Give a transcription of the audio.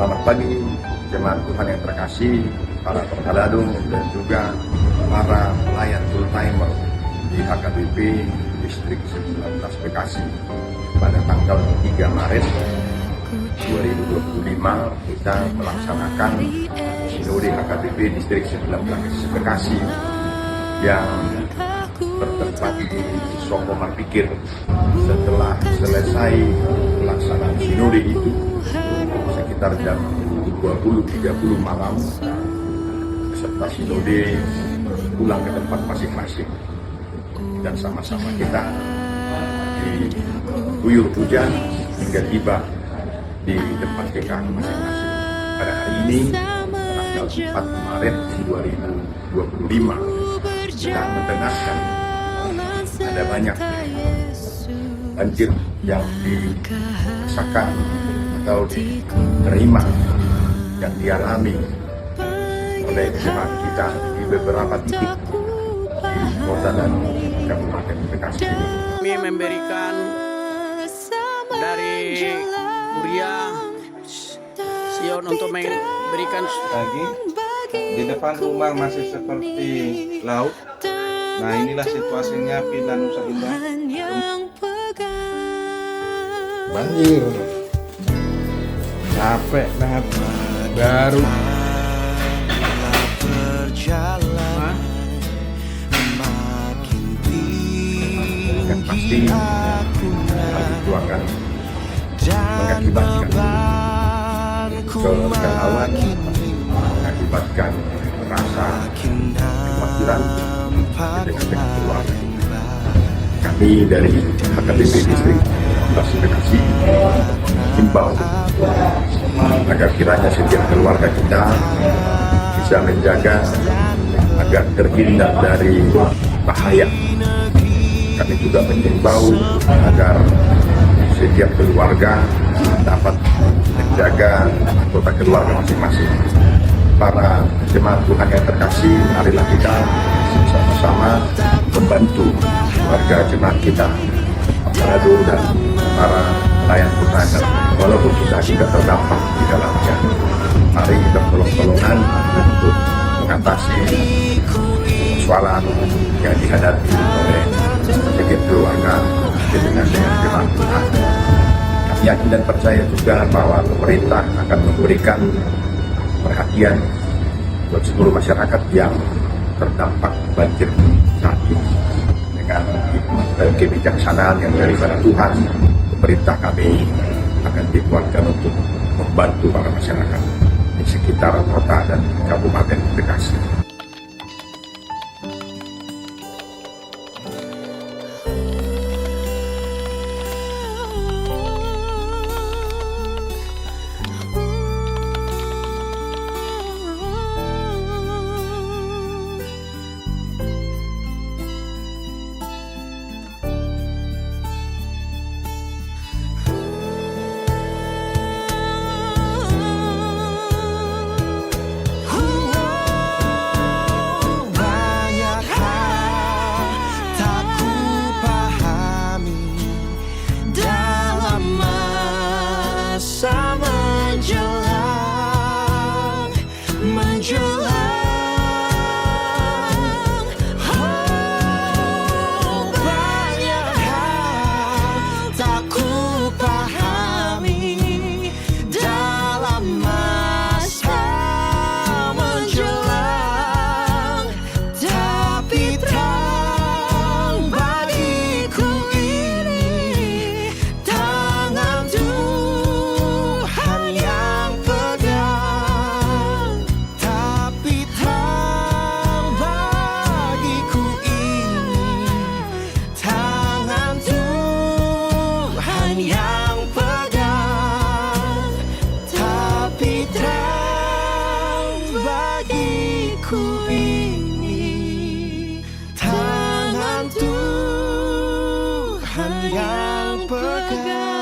Selamat pagi jemaat Tuhan yang terkasih, para terhaladung dan juga para pelayan full timer di HKBP Distrik 19 Bekasi. Pada tanggal 3 Maret 2025 kita melaksanakan Sinode HKBP Distrik 19 Bekasi yang bertempat di Soko Marpikir. Setelah selesai pelaksanaan sinode itu sekitar jam 20.30 malam, peserta sinode pulang ke tempat masing-masing dan sama-sama kita diguyur hujan hingga tiba di tempat TKA masing-masing. Pada hari ini tanggal 4 Maret 2025 kita mendengarkan ada banyak banjir yang dirasakan atau diterima yang dialami oleh jemaat kita di beberapa titik di kota dan Kabupaten Bekasi ini. Kami memberikan dari Kuria Sion untuk memberikan lagi di depan rumah masih seperti laut. Nah, inilah situasinya Pindah Nusa Indah. Banjir, capek banget, baru Yang pasti hal itu akan mengakibatkan kegalauan, mengakibatkan rasa kekhawatiran di tengah keluarga. Kami dari HKBP Distrik 19 Bekasi himbau agar kiranya setiap keluarga kita bisa menjaga agar terhindar dari bahaya. Kami juga mengimbau agar setiap keluarga dapat menjaga anggota keluarga masing-masing. Para jemaat Tuhan yang terkasih, marilah kita sama-sama membantu warga jemaat kita, Parado dan para pelayan Tuhan, walaupun kita juga terdampak di dalamnya. Mari kita tolong-tolongan untuk mengatasi persoalan yang dihadapi oleh setiap keluarga dengan jemaat Tuhan. Kami yakin dan percaya juga bahwa pemerintah akan memberikan perhatian buat seluruh masyarakat yang terdampak banjir saat ini. Dengan hikmat dan kebijaksanaan yang daripada Tuhan, pemerintah kami akan dikuatkan untuk membantu para masyarakat di sekitar kota dan Kabupaten Bekasi. Bagiku ini tangan Tuhan yang pegang.